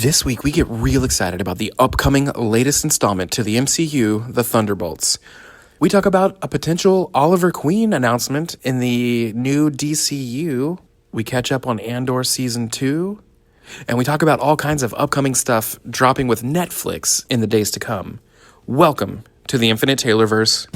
This week, we get real excited about the upcoming latest installment to the MCU, the Thunderbolts. We talk about a potential Oliver Queen announcement in the new DCU. We catch up on Andor Season 2. And we talk about all kinds of upcoming stuff dropping with Netflix in the days to come. Welcome to the Infinite Taylorverse.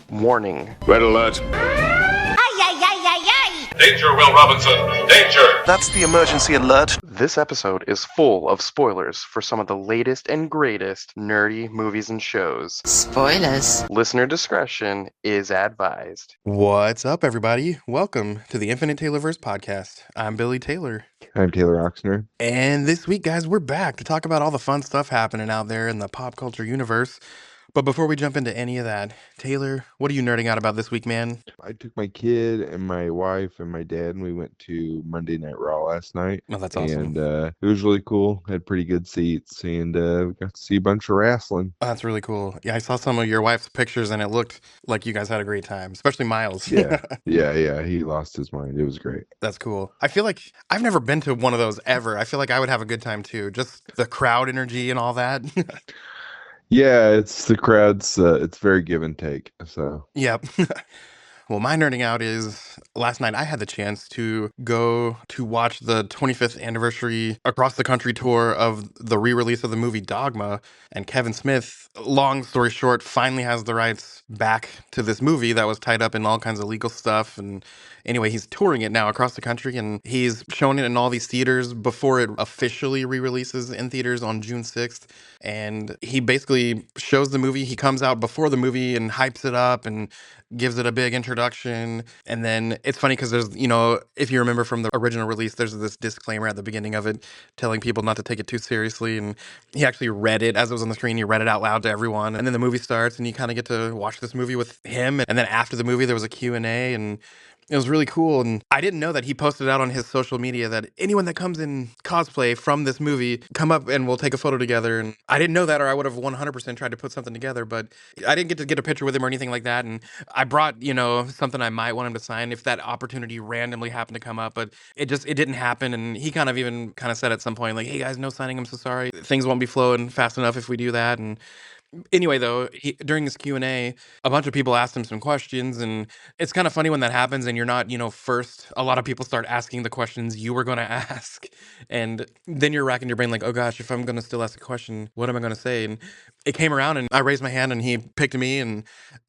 Warning. Red alert. Ay, ay, ay, ay, ay! Danger, Will Robinson. Danger! That's the emergency alert. This episode is full of spoilers for some of the latest and greatest nerdy movies and shows. Spoilers. Listener discretion is advised. What's up, everybody? Welcome to the Infinite Taylorverse podcast. I'm Billy Taylor. I'm Taylor Oxner. And this week, guys, we're back to talk about all the fun stuff happening out there in the pop culture universe. But before we jump into any of that, Taylor, what are you nerding out about this week, man? I took my kid and my wife and my dad, and we went to Monday Night Raw last night. Oh, that's awesome. And it was really cool. Had pretty good seats, and we got to see a bunch of wrestling. Oh, that's really cool. Yeah, I saw some of your wife's pictures, and it looked like you guys had a great time, especially Miles. Yeah. He lost his mind. It was great. That's cool. I feel like I've never been to one of those ever. I feel like I would have a good time, too. Just the crowd energy and all that. Yeah, it's the crowd's. It's very give and take. So Yep. Well, my nerding out is last night I had the chance to go to watch the 25th anniversary across the country tour of the re-release of the movie Dogma. And Kevin Smith, long story short, finally has the rights back to this movie that was tied up in all kinds of legal stuff. And anyway, he's touring it now across the country, and he's showing it in all these theaters before it officially re-releases in theaters on June 6th. And he basically shows the movie. He comes out before the movie and hypes it up and gives it a big introduction. And then it's funny because there's, if you remember from the original release, there's this disclaimer at the beginning of it telling people not to take it too seriously. And he actually read it as it was on the screen. He read it out loud to everyone. And then the movie starts and you kind of get to watch this movie with him. And then after the movie, there was a Q&A, and it was really cool. And I didn't know that he posted out on his social media that anyone that comes in cosplay from this movie, come up and we'll take a photo together. And I didn't know that, or I would have 100% tried to put something together, but I didn't get to get a picture with him or anything like that. And I brought, something I might want him to sign if that opportunity randomly happened to come up, but it didn't happen. And he kind of said at some point, like, hey guys, no signing, I'm so sorry. Things won't be flowing fast enough if we do that. And anyway, though, during this Q&A, a bunch of people asked him some questions, and it's kind of funny when that happens and you're not, first. A lot of people start asking the questions you were going to ask, and then you're racking your brain like, oh gosh, if I'm going to still ask a question, what am I going to say? And it came around, and I raised my hand, and he picked me, and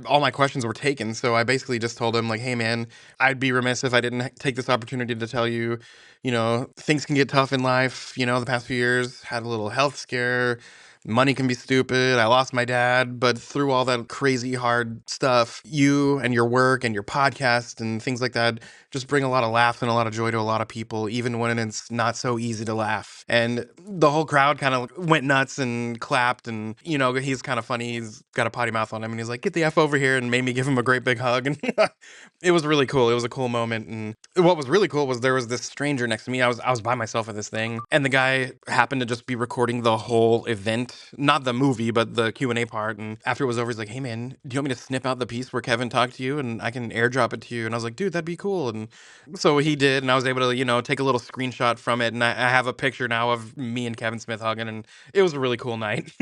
all my questions were taken. So I basically just told him, like, hey man, I'd be remiss if I didn't take this opportunity to tell you, things can get tough in life. The past few years, had a little health scare. Money can be stupid. I lost my dad, but through all that crazy hard stuff, you and your work and your podcast and things like that just bring a lot of laughs and a lot of joy to a lot of people, even when it's not so easy to laugh. And the whole crowd kind of went nuts and clapped. And, he's kind of funny. He's got a potty mouth on him. And he's like, get the F over here, and made me give him a great big hug. And it was really cool. It was a cool moment. And what was really cool was there was this stranger next to me. I was by myself at this thing. And the guy happened to just be recording the whole event. Not the movie, but the Q&A part. And after it was over, he's like, hey man, do you want me to snip out the piece where Kevin talked to you and I can airdrop it to you? And I was like, dude, that'd be cool. And so he did, and I was able to, take a little screenshot from it. And I have a picture now of me and Kevin Smith hugging, and it was a really cool night.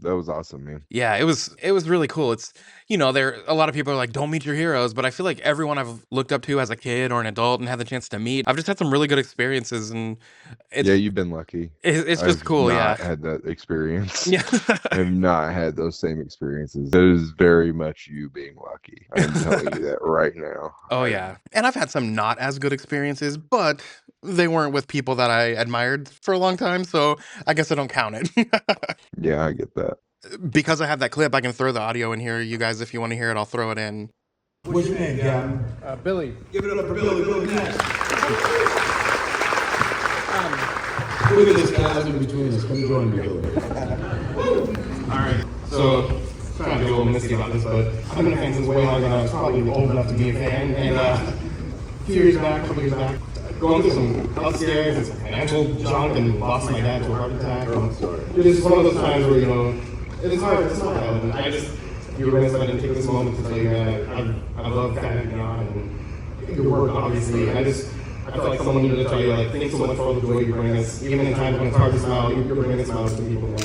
that was awesome, man. Yeah, it was really cool. It's, there a lot of people are like, don't meet your heroes, but I feel like everyone I've looked up to as a kid or an adult and had the chance to meet, I've just had some really good experiences, and Yeah, you've been lucky. It's just cool. Not Yeah. had that experience. Yeah. I've not had those same experiences. It is very much you being lucky. I'm telling you that right now. Oh yeah. And I've had some not as good experiences, but they weren't with people that I admired for a long time, so I guess I don't count it. Yeah, I get that. Because I have that clip, I can throw the audio in here. You guys, if you want to hear it, I'll throw it in. What's your name, Captain? Billy. Give it up for Billy. Billy Nash. Look at this, guys, in between us. Come join me. Alright, so trying to be a little misty about this, but I've been a fan since way longer than I was probably old enough to be a fan. And a few years back, a couple years back, going through some upstairs and some financial junk and lost my dad to a heart attack. And it was one of those times where, it's hard to smile. And I just, you were remiss if I didn't take this moment to tell you, man, I love Fat Beyond and your work, obviously. And I feel like someone needed to tell you, like, thanks so much for all the joy you bring us. Even in times when it's hard to smile, you're bringing smiles to people, man.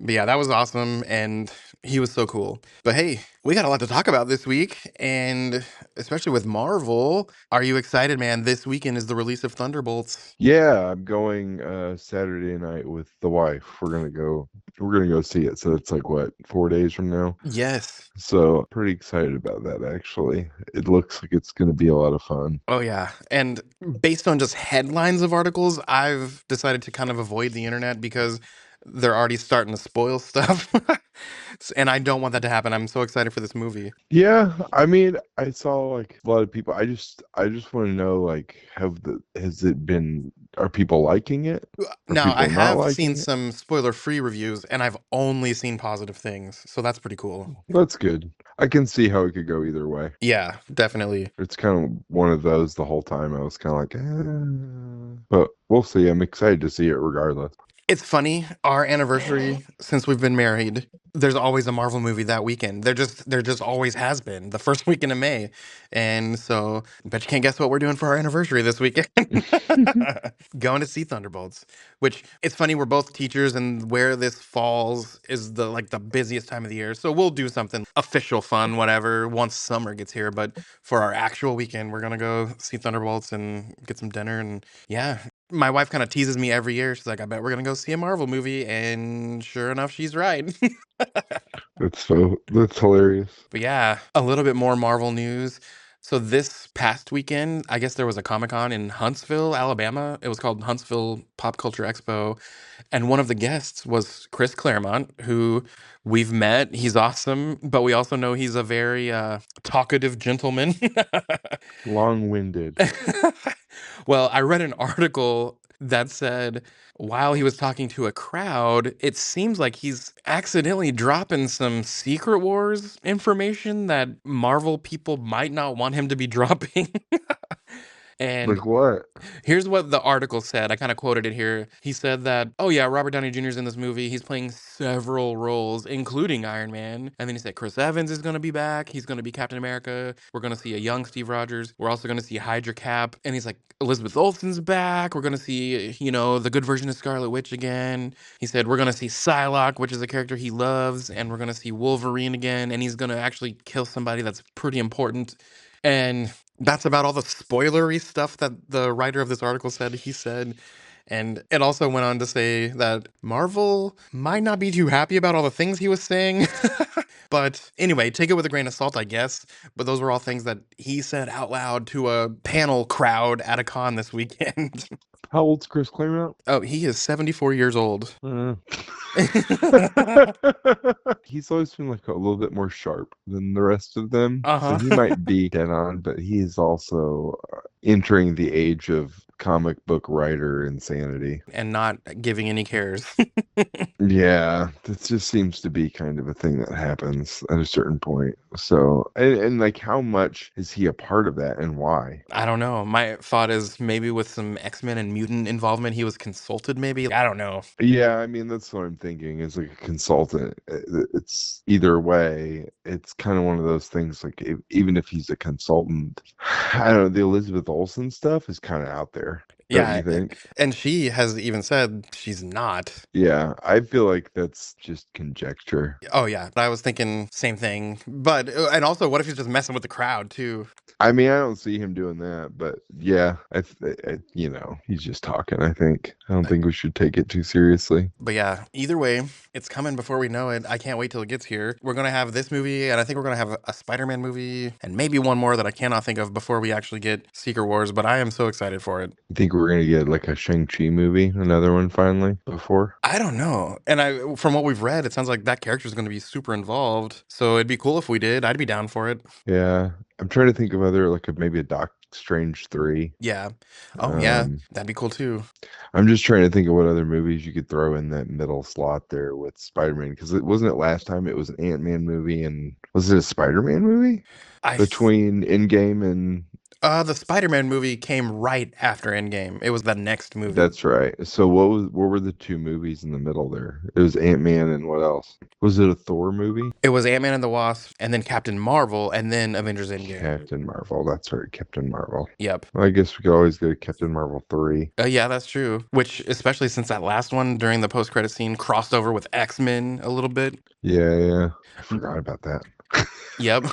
But yeah, that was awesome, and he was so cool. But hey, we got a lot to talk about this week, and especially with Marvel. Are you excited, man? This weekend is the release of Thunderbolts. Yeah, I'm going Saturday night with the wife. We're gonna go see it. So it's like what, 4 days from now? Yes. So pretty excited about that actually. It looks like it's gonna be a lot of fun. Oh, yeah. And based on just headlines of articles, I've decided to kind of avoid the internet because they're already starting to spoil stuff. And I don't want that to happen. I'm so excited for this movie. Yeah, I mean, I saw like a lot of people. I just want to know like are people liking it? Are Now, I people not have seen liking it? some spoiler-free reviews, and I've only seen positive things, so that's pretty cool. That's good. I can see how it could go either way. Yeah, definitely. It's kind of one of those the whole time. I was kind of like, eh. But we'll see. I'm excited to see it regardless. It's funny, our anniversary since we've been married, there's always a Marvel movie that weekend. There just always has been, the first weekend of May. And so, bet you can't guess what we're doing for our anniversary this weekend. Going to see Thunderbolts, which it's funny, we're both teachers and where this falls is the busiest time of the year. So we'll do something official fun, whatever, once summer gets here. But for our actual weekend, we're gonna go see Thunderbolts and get some dinner and yeah. My wife kind of teases me every year. She's like, I bet we're gonna go see a Marvel movie, and sure enough, she's right. That's hilarious. But yeah, a little bit more Marvel news. So this past weekend, I guess there was a Comic-Con in Huntsville, Alabama. It was called Huntsville Pop Culture Expo. And one of the guests was Chris Claremont, who we've met. He's awesome, but we also know he's a very talkative gentleman. Long-winded. Well, I read an article that said while he was talking to a crowd, it seems like he's accidentally dropping some Secret Wars information that Marvel people might not want him to be dropping. And Like what? here's what the article said. I kind of quoted it here. He said that, oh yeah, Robert Downey Jr. is in this movie. He's playing several roles, including Iron Man. And then he said Chris Evans is going to be back. He's going to be Captain America. We're going to see a young Steve Rogers. We're also going to see Hydra Cap. And he's like, Elizabeth Olsen's back. We're going to see, the good version of Scarlet Witch again. He said, we're going to see Psylocke, which is a character he loves. And we're going to see Wolverine again. And he's going to actually kill somebody that's pretty important. And that's about all the spoilery stuff that the writer of this article said he said. And it also went on to say that Marvel might not be too happy about all the things he was saying. But anyway, take it with a grain of salt, I guess. But those were all things that he said out loud to a panel crowd at a con this weekend. How old's Chris Claremont? Oh, he is 74 years old. He's always been like a little bit more sharp than the rest of them. Uh-huh. So he might be dead on, but he's also entering the age of comic book writer insanity. And not giving any cares. Yeah, that just seems to be kind of a thing that happens at a certain point. So, and like, how much is he a part of that and why? I don't know. My thought is maybe with some X-Men and mutant involvement, he was consulted maybe. I don't know. Yeah, I mean, that's what I'm thinking is like a consultant. It's either way, it's kind of one of those things like even if he's a consultant, I don't know, the Elizabeth Olsen stuff is kind of out there. Don't Yeah, you think? and she has even said she's not. Yeah, I feel like that's just conjecture. Oh yeah, I was thinking same thing. But and also, what if he's just messing with the crowd too? I mean, I don't see him doing that, but yeah, he's just talking, I think. I don't think we should take it too seriously. But yeah, either way, it's coming before we know it. I can't wait till it gets here. We're gonna have this movie, and I think we're gonna have a Spider-Man movie, and maybe one more that I cannot think of before we actually get Secret Wars. But I am so excited for it. You think we're we're gonna get like a Shang-Chi movie, another one finally before. I don't know. And from what we've read, it sounds like that character is going to be super involved. So it'd be cool if we did. I'd be down for it. Yeah, I'm trying to think of other like maybe a Doc Strange 3. Yeah. Oh, yeah. Um, That'd be cool too. I'm just trying to think of what other movies you could throw in that middle slot there with Spider-Man because it wasn't it last time it was an Ant-Man movie and was it a Spider-Man movie I between Endgame and The Spider-Man movie came right after Endgame. It was the next movie. that's right. So what were the two movies in the middle there? It was Ant-Man and what else? Was it a Thor movie? It was Ant-Man and the Wasp, and then Captain Marvel, and then Avengers Endgame. Captain Marvel. That's right, Captain Marvel. Yep. Well, I guess we could always go to Captain Marvel 3. Yeah, that's true. Which, especially since that last one during the post-credit scene crossed over with X-Men a little bit. Yeah. I forgot about that. Yep.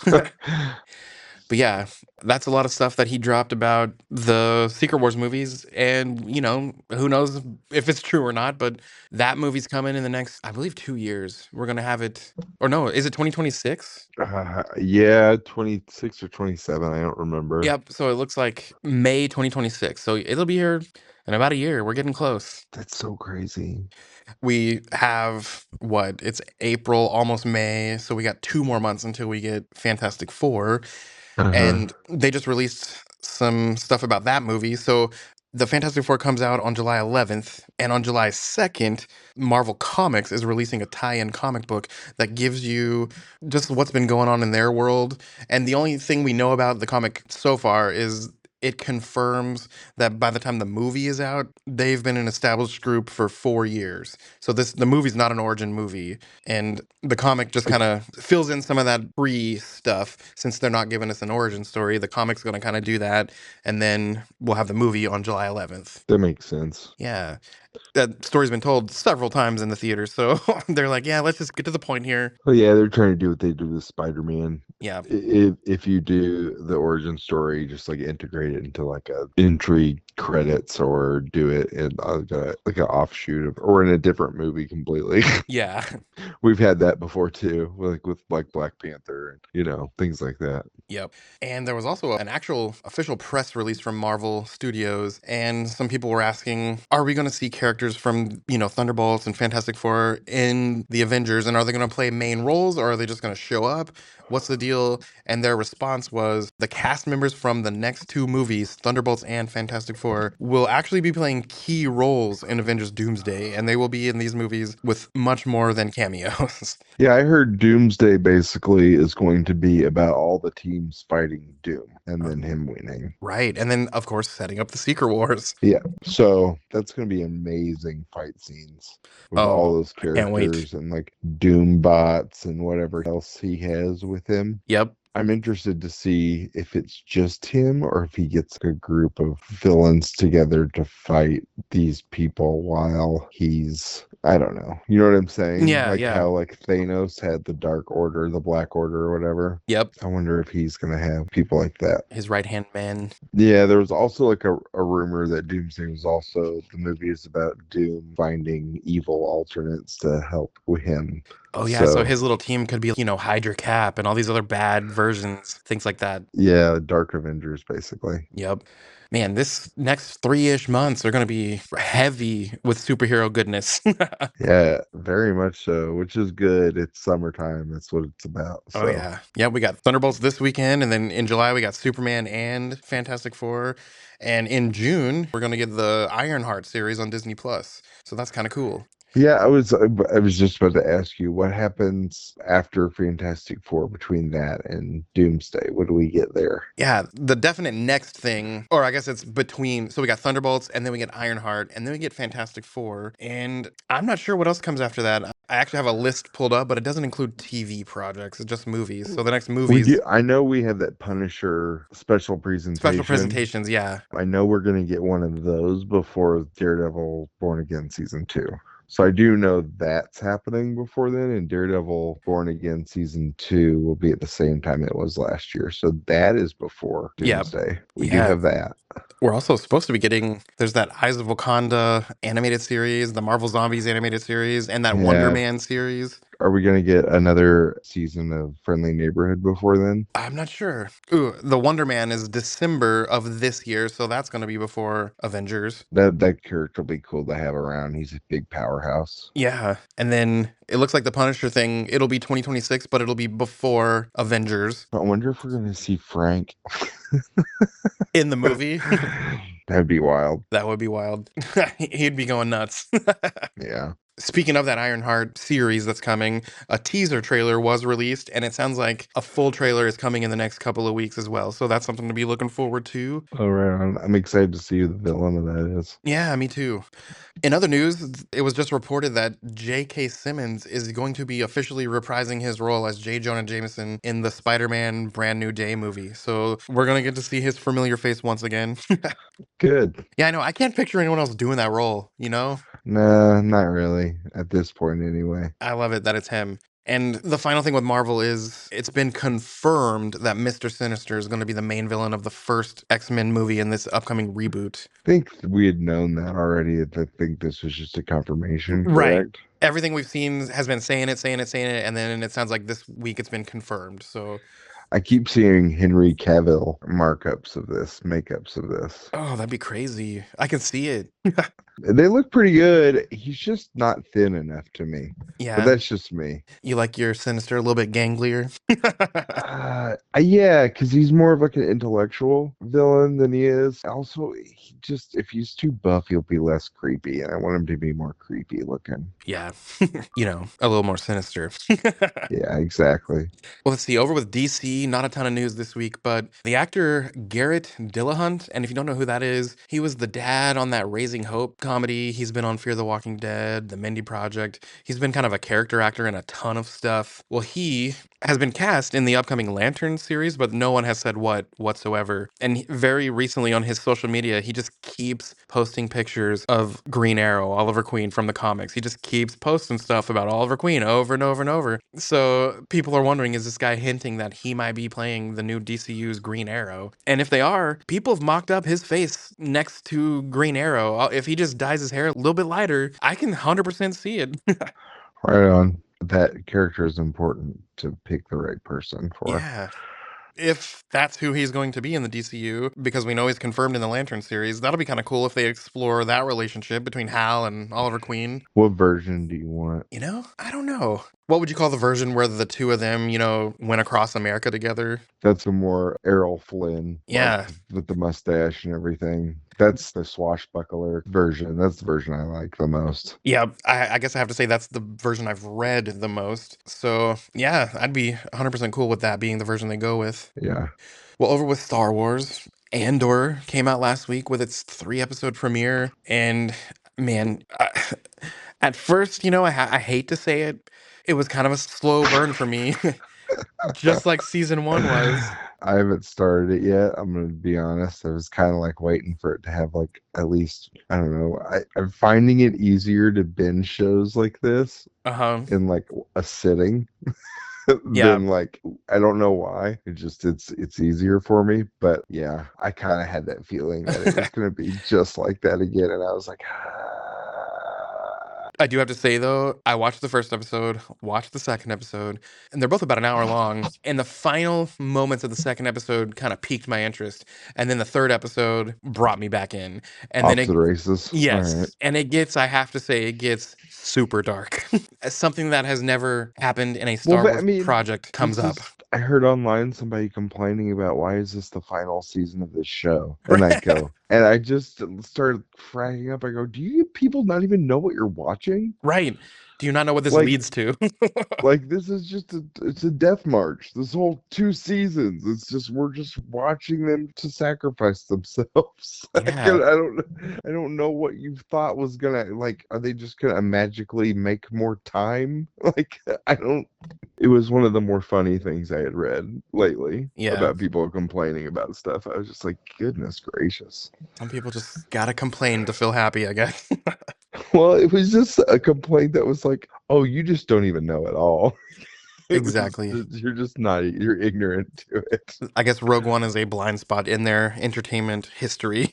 But yeah, that's a lot of stuff that he dropped about the Secret Wars movies. And, who knows if it's true or not, but that movie's coming in the next, I believe, 2 years. We're going to have it. Or no, is it 2026? Yeah, 26 or 27. I don't remember. Yep. So it looks like May 2026. So it'll be here in about a year. We're getting close. That's so crazy. We have what? It's April, almost May. So we got 2 more months until we get Fantastic Four. And they just released some stuff about that movie. So the Fantastic Four comes out on July 11th, and on July 2nd, Marvel Comics is releasing a tie-in comic book that gives you just what's been going on in their world. And the only thing we know about the comic so far is it confirms that by the time the movie is out, they've been an established group for 4 years. So the movie's not an origin movie, and the comic just kind of fills in some of that pre stuff. Since they're not giving us an origin story, the comic's going to kind of do that, and then we'll have the movie on July 11th. That makes sense. Yeah, that story's been told several times in the theater, so they're like, yeah, let's just get to the point here. Well, yeah, they're trying to do what they do with Spider-Man. Yeah. If you do the origin story, just like integrate it into like a entry credits or do it in like an offshoot of or in a different movie completely. Yeah. We've had that before too, like with like Black Panther and things like that. Yep. And there was also an actual official press release from Marvel Studios, and some people were asking, are we going to see characters from, Thunderbolts and Fantastic Four in the Avengers, and are they going to play main roles, or are they just going to show up? What's the deal? And their response was the cast members from the next two movies, Thunderbolts and Fantastic Four, will actually be playing key roles in Avengers Doomsday, and they will be in these movies with much more than cameos. Yeah, I heard Doomsday basically is going to be about all the teams fighting Doom and then him winning. Right. And then, of course, setting up the Secret Wars. Yeah, so that's going to be amazing fight scenes with all those can't wait. characters and like Doom bots and whatever else he has with him. Yep. I'm interested to see if it's just him or if he gets a group of villains together to fight these people while he's, I don't know. You know what I'm saying? Yeah, like yeah. how like Thanos had the Dark Order, the Black Order or whatever. Yep. I wonder if he's going to have people like that. His right-hand man. Yeah, there was also like a rumor that Doomsday was also, the movie is about Doom finding evil alternates to help with him. Oh, yeah. So his little team could be, Hydra Cap and all these other bad versions, things like that. Yeah, Dark Avengers, basically. Yep. Man, this next 3-ish months are going to be heavy with superhero goodness. Yeah, very much so, which is good. It's summertime. That's what it's about. So. Oh, yeah. Yeah, we got Thunderbolts this weekend, and then in July we got Superman and Fantastic Four. And in June, we're going to get the Ironheart series on Disney+. So that's kind of cool. Yeah, I was just about to ask you what happens after Fantastic Four between that and Doomsday. What do we get there? Yeah, the definite next thing, or I guess it's between, so we got Thunderbolts, and then we get Ironheart, and then we get Fantastic Four, and I'm not sure what else comes after that. I actually have a list pulled up, but it doesn't include TV projects. It's just movies. So the next movies... I know we have that Punisher special presentation. Special presentations, yeah. I know we're going to get one of those before Daredevil Born Again Season 2. So I do know that's happening before then, and Daredevil Born Again Season 2 will be at the same time it was last year. So that is before Doomsday. We do have that. We're also supposed to be getting, there's that Eyes of Wakanda animated series, the Marvel Zombies animated series, and that Wonder Yeah. Man series. Are we gonna get another season of Friendly Neighborhood before then? I'm not sure. Ooh, the Wonder Man is December of this year, so that's going to be before Avengers. That character will be cool to have around. He's a big powerhouse. Yeah. And then it looks like the Punisher thing, it'll be 2026, but it'll be before Avengers I wonder if we're gonna see Frank. in the movie. That'd be wild. That would be wild. He'd be going nuts. Yeah. Speaking of that Ironheart series that's coming, a teaser trailer was released, and it sounds like a full trailer is coming in the next couple of weeks as well. So that's something to be looking forward to. All right. I'm excited to see who the villain of that is. Yeah, me too. In other news, it was just reported that J.K. Simmons is going to be officially reprising his role as J. Jonah Jameson in the Spider-Man Brand New Day movie. So we're going to get to see his familiar face once again. Good. Yeah, I know. I can't picture anyone else doing that role, you know? Nah, not really. At this point, anyway. I love it that it's him. And the final thing with Marvel is it's been confirmed that Mr. Sinister is going to be the main villain of the first X-Men movie in this upcoming reboot. I think we had known that already. I think this was just a confirmation, Right. correct? Everything we've seen has been saying it, and then it sounds like this week it's been confirmed. So, I keep seeing Henry Cavill markups of this, makeups of this. oh, that'd be crazy. I can see it. They look pretty good. He's just not thin enough to me. But Yeah. that's just me. You like your Sinister a little bit ganglier? Yeah, because he's more of like an intellectual villain than he is. Also, he just, if he's too buff, he'll be less creepy. And I want him to be more creepy looking. Yeah. You know, a little more sinister. Yeah, exactly. Well, let's see. Over with DC, not a ton of news this week, but the actor Garrett Dillahunt, and if you don't know who that is, he was the dad on that Raising Hope comedy. He's been on Fear the Walking Dead, The Mindy Project. He's been kind of a character actor in a ton of stuff. Well, he has been cast in the upcoming Lantern series, but no one has said what whatsoever. And very recently on his social media, he just keeps posting pictures of Green Arrow, Oliver Queen from the comics. He just keeps posting stuff about Oliver Queen over and over and over. So people are wondering, is this guy hinting that he might be playing the new DCU's Green Arrow? And if they are, people have mocked up his face next to Green Arrow. If he just dyes his hair a little bit lighter, I can 100% see it. Right on. That character is important to pick the right person for. Yeah. If that's who he's going to be in the DCU, because we know he's confirmed in the Lantern series, that'll be kind of cool if they explore that relationship between Hal and Oliver Queen. What version do you want? You know, I don't know. What would you call the version where the two of them, you know, went across America together? That's a more Errol Flynn, Yeah. like, with the mustache and everything. That's the swashbuckler version. That's the version I like the most. Yeah, I guess I have to say that's the version I've read the most. So, yeah, I'd be 100% cool with that being the version they go with. Yeah. Well, over with Star Wars, Andor came out last week with its 3-episode premiere. And man, at first, you know, I hate to say it, it was kind of a slow burn for me, just like season 1 was. I haven't started it yet. I'm gonna be honest. I was kind of like waiting for it to have like at least, I don't know. I'm finding it easier to binge shows like this Uh-huh. in like a sitting Yeah. than like, I don't know why. It's easier for me. But yeah, I kind of had that feeling that it was gonna be just like that again, and I was like, I do have to say, though, I watched the first episode, watched the second episode, and they're both about an hour long. And the final moments of the second episode kind of piqued my interest. And then the third episode brought me back in. And off then to the races. yes. All right. And I have to say, it gets super dark. As something that has never happened in a Star Wars project comes up. I heard online somebody complaining about, why is this the final season of this show? And I just started cracking up. I go, do you people not even know what you're watching? Right. Do you not know what this leads to? Like, this is just it's a death march. This whole 2 seasons. It's just, we're just watching them to sacrifice themselves. Yeah. I don't know what you thought was gonna, like, are they just gonna magically make more time? Like, it was one of the more funny things I had read lately about people complaining about stuff. I was just like, goodness gracious. Some people just gotta complain to feel happy, I guess. Well, it was just a complaint that was like, oh, you just don't even know at all. Exactly. You're just not. You're ignorant to it. I guess Rogue One is a blind spot in their entertainment history.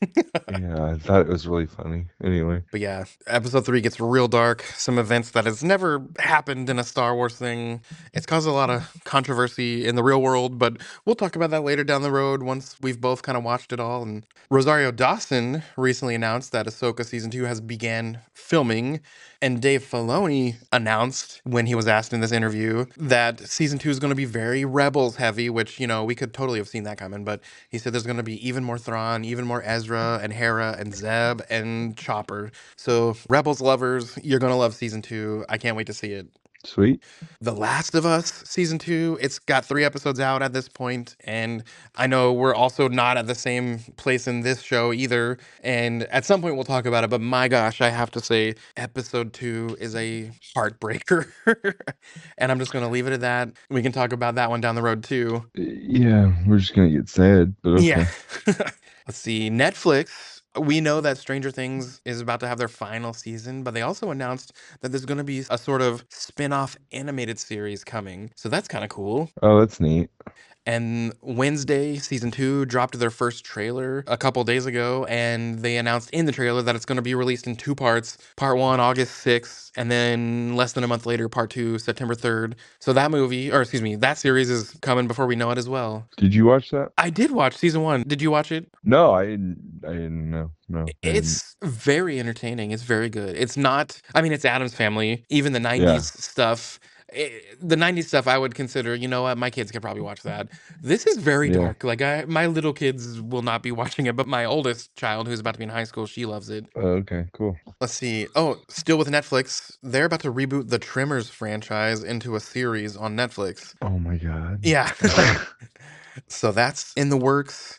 Yeah, I thought it was really funny. Anyway, But yeah, episode 3 gets real dark. Some events that has never happened in a Star Wars thing. It's caused a lot of controversy in the real world, but we'll talk about that later down the road once we've both kind of watched it all. And Rosario Dawson recently announced that Ahsoka season 2 has began filming, and Dave Filoni announced when he was asked in this interview that season 2 is going to be very Rebels heavy, which, we could totally have seen that coming, but he said there's going to be even more Thrawn, even more Ezra and Hera and Zeb and Chopper. So, Rebels lovers, you're going to love season 2. I can't wait to see it. sweet. The Last of Us season 2, it's got 3 episodes out at this point, and I know we're also not at the same place in this show either, and at some point we'll talk about it, but my gosh, I have to say episode 2 is a heartbreaker. And I'm just going to leave it at that. We can talk about that one down the road too. Yeah, we're just gonna get sad, but Yeah. okay. Let's see. Netflix. We know that Stranger Things is about to have their final season, but they also announced that there's going to be a sort of spin-off animated series coming. So that's kind of cool. Oh, that's neat. And Wednesday, season 2, dropped their first trailer a couple days ago, and they announced in the trailer that it's going to be released in 2 parts. Part 1, August 6th, and then less than a month later, part 2, September 3rd. So that series is coming before we know it as well. Did you watch that? I did watch season 1. Did you watch it? No, I didn't. I didn't know. No, I didn't. It's very entertaining. It's very good. It's not, it's Addams Family, even the 90s Yeah. stuff. The 90s stuff I would consider, you know what, my kids could probably watch that. This is very Yeah. dark. Like my little kids will not be watching it, but my oldest child who's about to be in high school, she loves it. Okay, cool. Let's see. Oh, still with Netflix, they're about to reboot the Tremors franchise into a series on Netflix. Oh my God. Yeah. So that's in the works.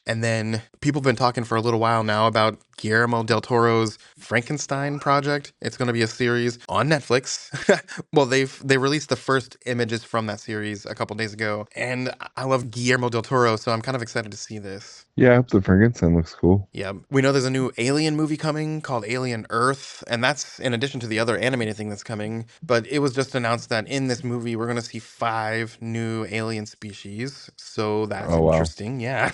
And then people have been talking for a little while now about Guillermo del Toro's Frankenstein project. It's going to be a series on Netflix. Well, they released the first images from that series a couple days ago, and I love Guillermo del Toro, so I'm kind of excited to see this. Yeah, I hope the Frankenstein looks cool. Yeah, we know there's a new Alien movie coming called Alien Earth, and that's in addition to the other animated thing that's coming. But it was just announced that in this movie, we're going to see 5 new alien species. So that's Oh, wow. interesting. Yeah.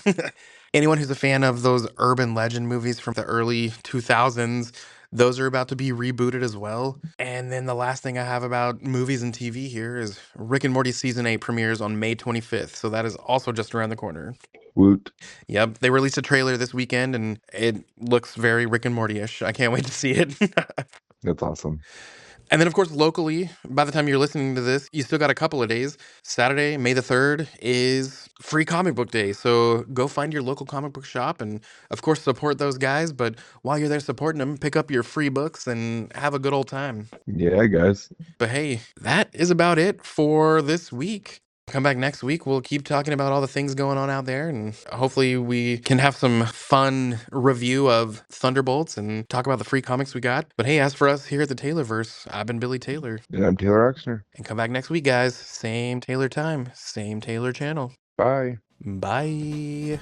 Anyone who's a fan of those urban legend movies from the early 2000s, those are about to be rebooted as well. And then the last thing I have about movies and TV here is Rick and Morty Season 8 premieres on May 25th. So that is also just around the corner. Woot. Yep, they released a trailer this weekend, and it looks very Rick and Morty-ish. I can't wait to see it. That's awesome. And then, of course, locally, by the time you're listening to this, you still got a couple of days. Saturday, May the 3rd, is Free Comic Book Day. So go find your local comic book shop and, of course, support those guys. But while you're there supporting them, pick up your free books and have a good old time. Yeah, guys. But hey, that is about it for this week. Come back next week. We'll keep talking about all the things going on out there, and hopefully we can have some fun review of Thunderbolts and talk about the free comics we got. But hey, as for us here at the Taylorverse, I've been Billy Taylor. And I'm Taylor Oxner. And come back next week, guys. Same Taylor time, same Taylor channel. Bye. Bye.